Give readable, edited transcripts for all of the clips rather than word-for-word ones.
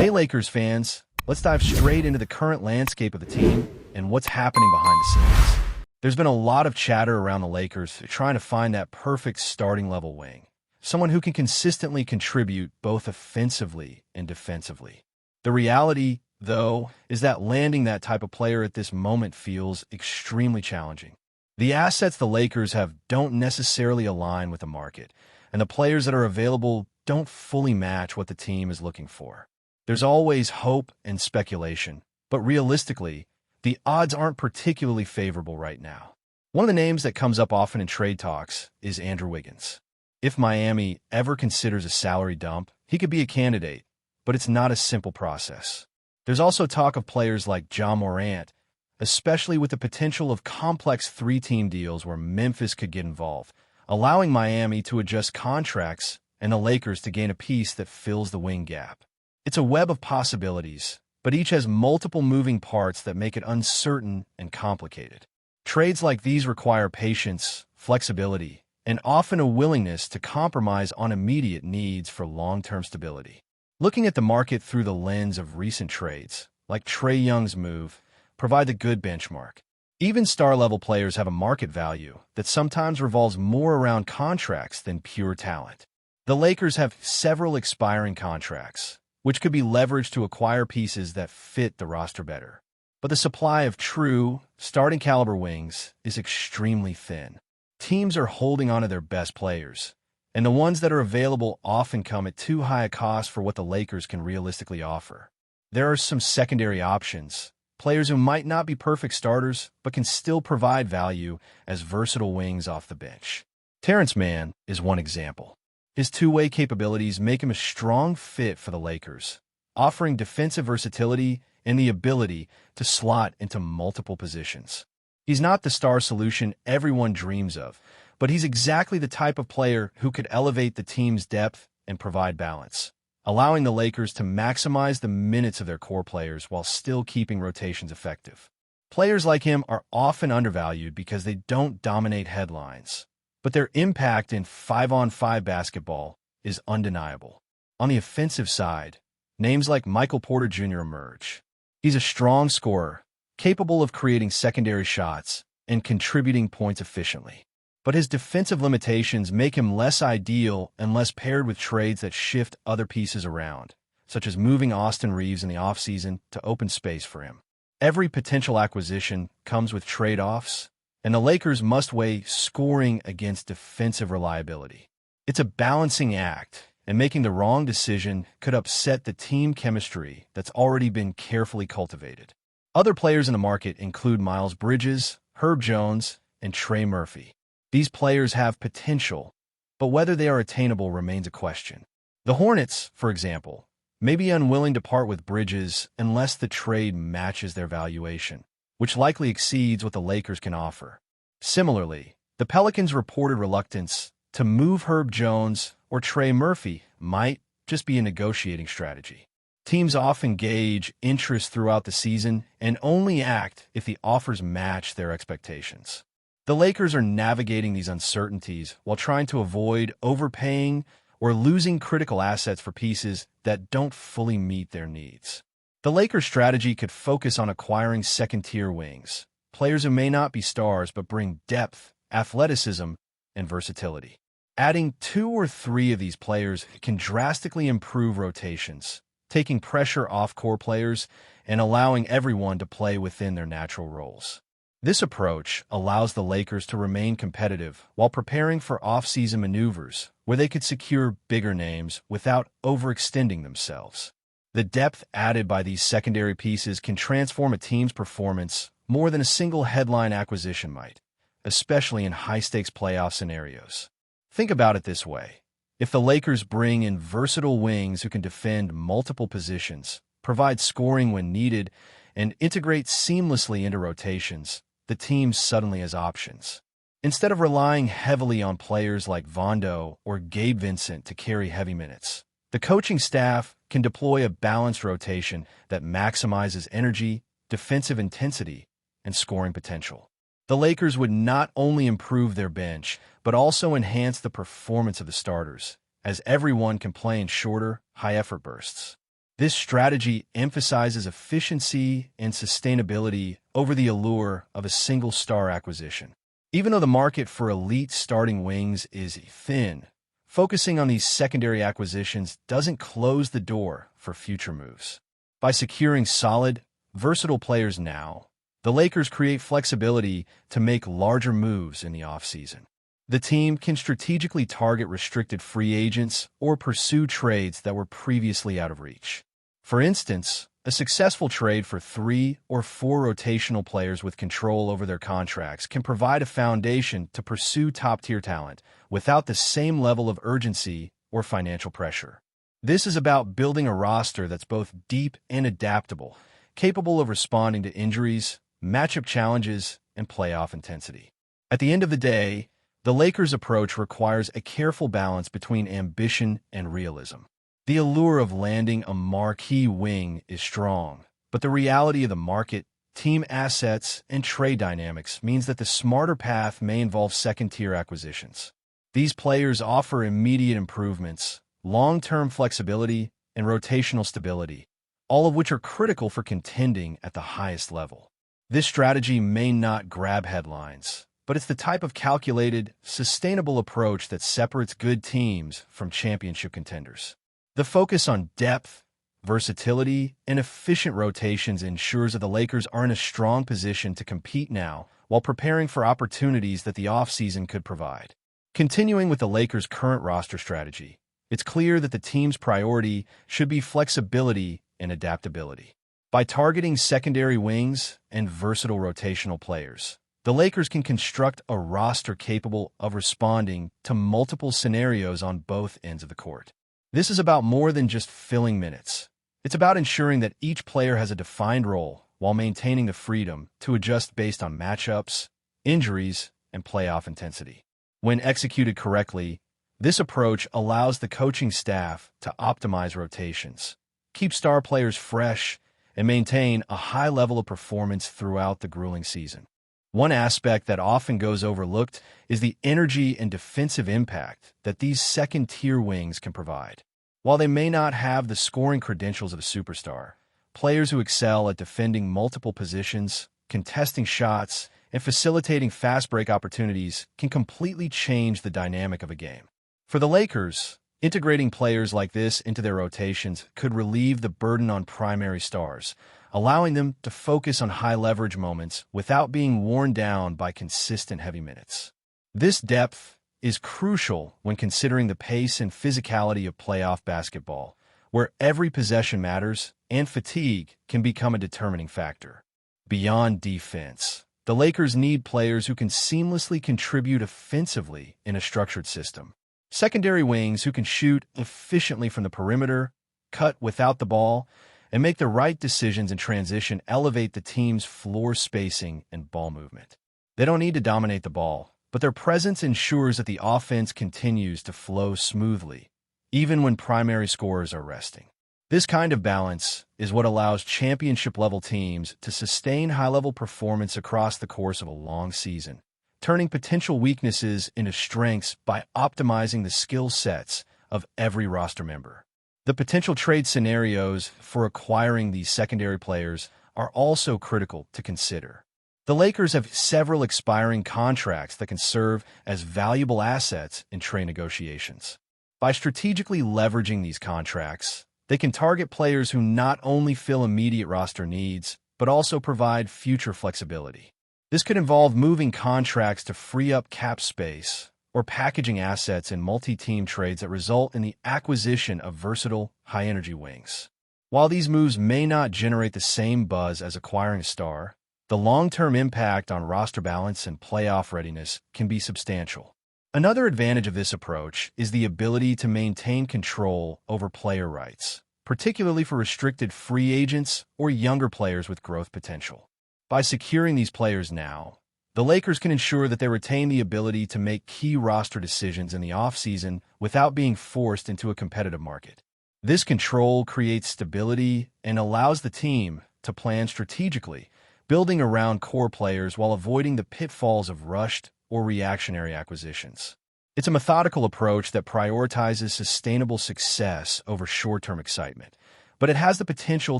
Hey Lakers fans, let's dive straight into the current landscape of the team and what's happening behind the scenes. There's been a lot of chatter around the Lakers trying to find that perfect starting level wing, someone who can consistently contribute both offensively and defensively. The reality, though, is that landing that type of player at this moment feels extremely challenging. The assets the Lakers have don't necessarily align with the market, and the players that are available don't fully match what the team is looking for. There's always hope and speculation, but realistically, the odds aren't particularly favorable right now. One of the names that comes up often in trade talks is Andrew Wiggins. If Miami ever considers a salary dump, he could be a candidate, but it's not a simple process. There's also talk of players like Ja Morant, especially with the potential of complex three-team deals where Memphis could get involved, allowing Miami to adjust contracts and the Lakers to gain a piece that fills the wing gap. It's a web of possibilities, but each has multiple moving parts that make it uncertain and complicated. Trades like these require patience, flexibility, and often a willingness to compromise on immediate needs for long-term stability. Looking at the market through the lens of recent trades, like Trae Young's move, provide a good benchmark. Even star-level players have a market value that sometimes revolves more around contracts than pure talent. The Lakers have several expiring contracts, which could be leveraged to acquire pieces that fit the roster better. But the supply of true, starting-caliber wings is extremely thin. Teams are holding on to their best players, and the ones that are available often come at too high a cost for what the Lakers can realistically offer. There are some secondary options, players who might not be perfect starters but can still provide value as versatile wings off the bench. Terrence Mann is one example. His two-way capabilities make him a strong fit for the Lakers, offering defensive versatility and the ability to slot into multiple positions. He's not the star solution everyone dreams of, but he's exactly the type of player who could elevate the team's depth and provide balance, allowing the Lakers to maximize the minutes of their core players while still keeping rotations effective. Players like him are often undervalued because they don't dominate headlines, but their impact in 5-on-5 basketball is undeniable. On the offensive side, names like Michael Porter Jr. emerge. He's a strong scorer, capable of creating secondary shots and contributing points efficiently. But his defensive limitations make him less ideal unless paired with trades that shift other pieces around, such as moving Austin Reeves in the offseason to open space for him. Every potential acquisition comes with trade-offs, and the Lakers must weigh scoring against defensive reliability. It's a balancing act, and making the wrong decision could upset the team chemistry that's already been carefully cultivated. Other players in the market include Miles Bridges, Herb Jones, and Trey Murphy. These players have potential, but whether they are attainable remains a question. The Hornets, for example, may be unwilling to part with Bridges unless the trade matches their valuation, which likely exceeds what the Lakers can offer. Similarly, the Pelicans' reported reluctance to move Herb Jones or Trey Murphy might just be a negotiating strategy. Teams often gauge interest throughout the season and only act if the offers match their expectations. The Lakers are navigating these uncertainties while trying to avoid overpaying or losing critical assets for pieces that don't fully meet their needs. The Lakers' strategy could focus on acquiring second-tier wings, players who may not be stars but bring depth, athleticism, and versatility. Adding 2 or 3 of these players can drastically improve rotations, taking pressure off core players and allowing everyone to play within their natural roles. This approach allows the Lakers to remain competitive while preparing for off-season maneuvers where they could secure bigger names without overextending themselves. The depth added by these secondary pieces can transform a team's performance more than a single headline acquisition might, especially in high-stakes playoff scenarios. Think about it this way. If the Lakers bring in versatile wings who can defend multiple positions, provide scoring when needed, and integrate seamlessly into rotations, the team suddenly has options. Instead of relying heavily on players like Vondo or Gabe Vincent to carry heavy minutes, the coaching staff can deploy a balanced rotation that maximizes energy, defensive intensity, and scoring potential. The Lakers would not only improve their bench, but also enhance the performance of the starters, as everyone can play in shorter, high-effort bursts. This strategy emphasizes efficiency and sustainability over the allure of a single star acquisition. Even though the market for elite starting wings is thin, focusing on these secondary acquisitions doesn't close the door for future moves. By securing solid, versatile players now, the Lakers create flexibility to make larger moves in the offseason. The team can strategically target restricted free agents or pursue trades that were previously out of reach. For instance, a successful trade for 3 or 4 rotational players with control over their contracts can provide a foundation to pursue top-tier talent without the same level of urgency or financial pressure. This is about building a roster that's both deep and adaptable, capable of responding to injuries, matchup challenges, and playoff intensity. At the end of the day, the Lakers' approach requires a careful balance between ambition and realism. The allure of landing a marquee wing is strong, but the reality of the market, team assets, and trade dynamics means that the smarter path may involve second-tier acquisitions. These players offer immediate improvements, long-term flexibility, and rotational stability, all of which are critical for contending at the highest level. This strategy may not grab headlines, but it's the type of calculated, sustainable approach that separates good teams from championship contenders. The focus on depth, versatility, and efficient rotations ensures that the Lakers are in a strong position to compete now while preparing for opportunities that the offseason could provide. Continuing with the Lakers' current roster strategy, it's clear that the team's priority should be flexibility and adaptability. By targeting secondary wings and versatile rotational players, the Lakers can construct a roster capable of responding to multiple scenarios on both ends of the court. This is about more than just filling minutes. It's about ensuring that each player has a defined role while maintaining the freedom to adjust based on matchups, injuries, and playoff intensity. When executed correctly, this approach allows the coaching staff to optimize rotations, keep star players fresh, and maintain a high level of performance throughout the grueling season. One aspect that often goes overlooked is the energy and defensive impact that these second-tier wings can provide. While they may not have the scoring credentials of a superstar, players who excel at defending multiple positions, contesting shots, and facilitating fast break opportunities can completely change the dynamic of a game. For the Lakers, integrating players like this into their rotations could relieve the burden on primary stars, allowing them to focus on high-leverage moments without being worn down by consistent heavy minutes. This depth is crucial when considering the pace and physicality of playoff basketball, where every possession matters and fatigue can become a determining factor. Beyond defense, the Lakers need players who can seamlessly contribute offensively in a structured system. Secondary wings who can shoot efficiently from the perimeter, cut without the ball, and make the right decisions in transition elevate the team's floor spacing and ball movement. They don't need to dominate the ball, but their presence ensures that the offense continues to flow smoothly, even when primary scorers are resting. This kind of balance is what allows championship-level teams to sustain high-level performance across the course of a long season, turning potential weaknesses into strengths by optimizing the skill sets of every roster member. The potential trade scenarios for acquiring these secondary players are also critical to consider. The Lakers have several expiring contracts that can serve as valuable assets in trade negotiations. By strategically leveraging these contracts, they can target players who not only fill immediate roster needs, but also provide future flexibility. This could involve moving contracts to free up cap space, or packaging assets in multi-team trades that result in the acquisition of versatile, high-energy wings. While these moves may not generate the same buzz as acquiring a star, the long-term impact on roster balance and playoff readiness can be substantial. Another advantage of this approach is the ability to maintain control over player rights, particularly for restricted free agents or younger players with growth potential. By securing these players now, the Lakers can ensure that they retain the ability to make key roster decisions in the offseason without being forced into a competitive market. This control creates stability and allows the team to plan strategically, building around core players while avoiding the pitfalls of rushed or reactionary acquisitions. It's a methodical approach that prioritizes sustainable success over short-term excitement, but it has the potential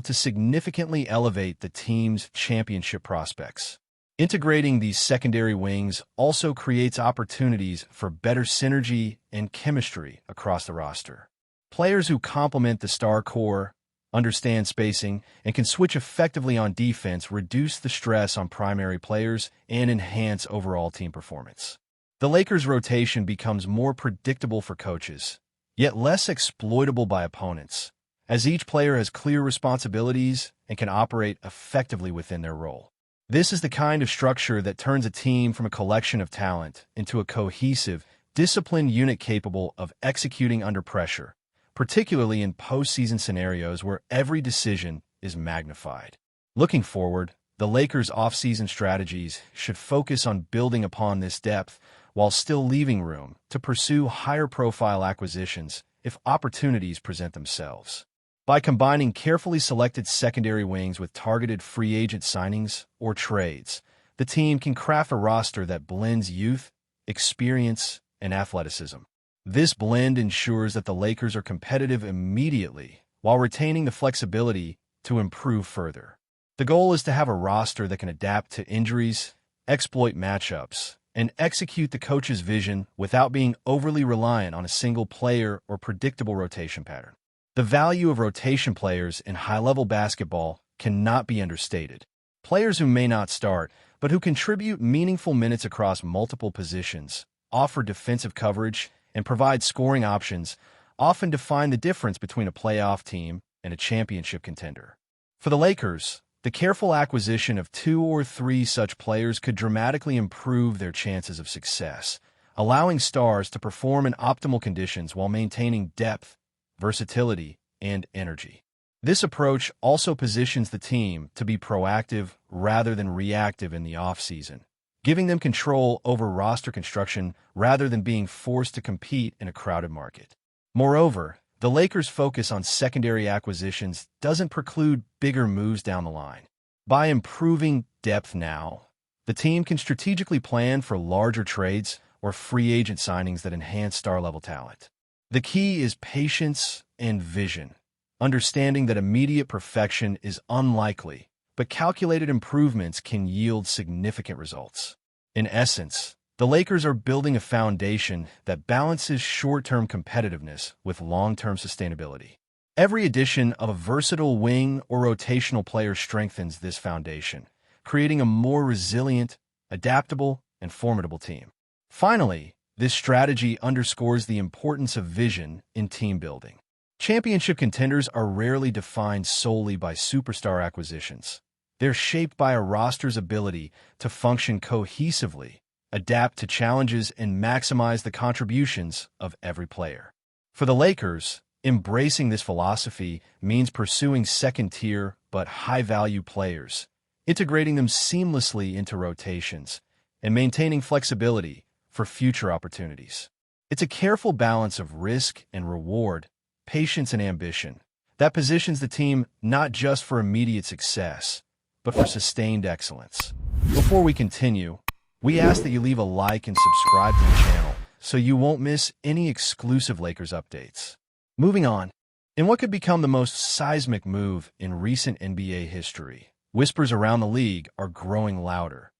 to significantly elevate the team's championship prospects. Integrating these secondary wings also creates opportunities for better synergy and chemistry across the roster. Players who complement the star core, understand spacing, and can switch effectively on defense reduce the stress on primary players and enhance overall team performance. The Lakers' rotation becomes more predictable for coaches, yet less exploitable by opponents, as each player has clear responsibilities and can operate effectively within their role. This is the kind of structure that turns a team from a collection of talent into a cohesive, disciplined unit capable of executing under pressure, particularly in postseason scenarios where every decision is magnified. Looking forward, the Lakers' offseason strategies should focus on building upon this depth while still leaving room to pursue higher-profile acquisitions if opportunities present themselves. By combining carefully selected secondary wings with targeted free agent signings or trades, the team can craft a roster that blends youth, experience, and athleticism. This blend ensures that the Lakers are competitive immediately while retaining the flexibility to improve further. The goal is to have a roster that can adapt to injuries, exploit matchups, and execute the coach's vision without being overly reliant on a single player or predictable rotation pattern. The value of rotation players in high-level basketball cannot be understated. Players who may not start, but who contribute meaningful minutes across multiple positions, offer defensive coverage, and provide scoring options, often define the difference between a playoff team and a championship contender. For the Lakers, the careful acquisition of 2 or 3 such players could dramatically improve their chances of success, allowing stars to perform in optimal conditions while maintaining depth, versatility, and energy. This approach also positions the team to be proactive rather than reactive in the offseason, giving them control over roster construction rather than being forced to compete in a crowded market. Moreover, the Lakers' focus on secondary acquisitions doesn't preclude bigger moves down the line. By improving depth now, the team can strategically plan for larger trades or free agent signings that enhance star-level talent. The key is patience and vision, understanding that immediate perfection is unlikely, but calculated improvements can yield significant results. In essence, the Lakers are building a foundation that balances short-term competitiveness with long-term sustainability. Every addition of a versatile wing or rotational player strengthens this foundation, creating a more resilient, adaptable, and formidable team. Finally, this strategy underscores the importance of vision in team building. Championship contenders are rarely defined solely by superstar acquisitions. They're shaped by a roster's ability to function cohesively, adapt to challenges, and maximize the contributions of every player. For the Lakers, embracing this philosophy means pursuing second-tier but high-value players, integrating them seamlessly into rotations, and maintaining flexibility for future opportunities. It's a careful balance of risk and reward, patience and ambition, that positions the team not just for immediate success, but for sustained excellence. Before we continue, we ask that you leave a like and subscribe to the channel so you won't miss any exclusive Lakers updates. Moving on, in what could become the most seismic move in recent NBA history, whispers around the league are growing louder.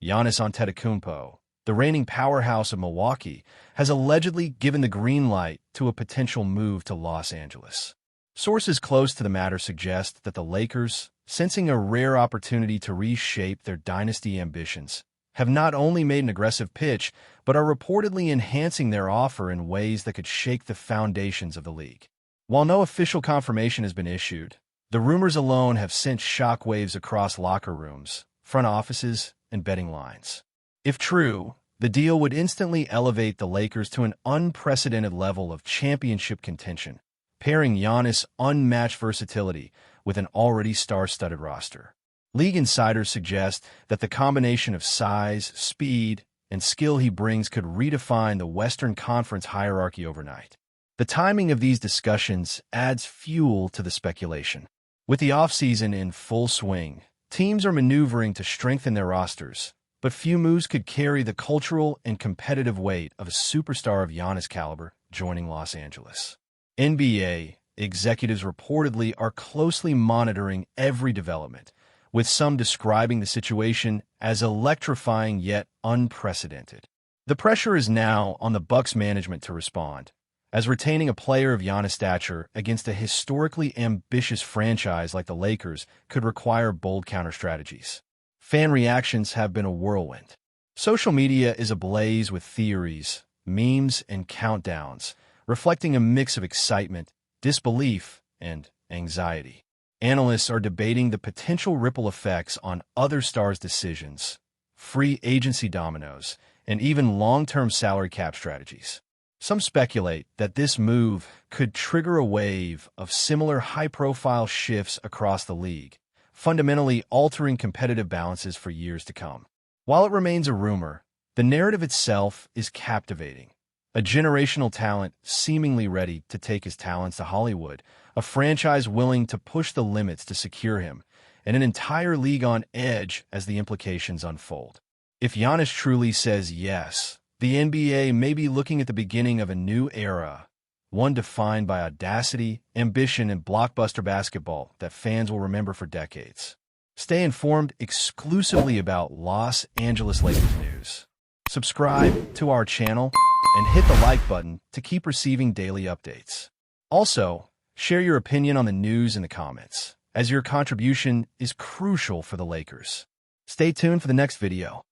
Giannis Antetokounmpo, the reigning powerhouse of Milwaukee, has allegedly given the green light to a potential move to Los Angeles. Sources close to the matter suggest that the Lakers, sensing a rare opportunity to reshape their dynasty ambitions, have not only made an aggressive pitch, but are reportedly enhancing their offer in ways that could shake the foundations of the league. While no official confirmation has been issued, the rumors alone have sent shockwaves across locker rooms, front offices, and betting lines. If true, the deal would instantly elevate the Lakers to an unprecedented level of championship contention, pairing Giannis' unmatched versatility with an already star-studded roster. League insiders suggest that the combination of size, speed, and skill he brings could redefine the Western Conference hierarchy overnight. The timing of these discussions adds fuel to the speculation. With the offseason in full swing, teams are maneuvering to strengthen their rosters, but few moves could carry the cultural and competitive weight of a superstar of Giannis' caliber joining Los Angeles. NBA executives reportedly are closely monitoring every development, with some describing the situation as electrifying yet unprecedented. The pressure is now on the Bucks management to respond, as retaining a player of Giannis' stature against a historically ambitious franchise like the Lakers could require bold counter-strategies. Fan reactions have been a whirlwind. Social media is ablaze with theories, memes, and countdowns, reflecting a mix of excitement, disbelief, and anxiety. Analysts are debating the potential ripple effects on other stars' decisions, free agency dominoes, and even long-term salary cap strategies. Some speculate that this move could trigger a wave of similar high-profile shifts across the league, fundamentally altering competitive balances for years to come. While it remains a rumor, the narrative itself is captivating. A generational talent seemingly ready to take his talents to Hollywood, a franchise willing to push the limits to secure him, and an entire league on edge as the implications unfold. If Giannis truly says yes, the NBA may be looking at the beginning of a new era, one defined by audacity, ambition, and blockbuster basketball that fans will remember for decades. Stay informed exclusively about Los Angeles Lakers news. Subscribe to our channel and hit the like button to keep receiving daily updates. Also, share your opinion on the news in the comments, as your contribution is crucial for the Lakers. Stay tuned for the next video.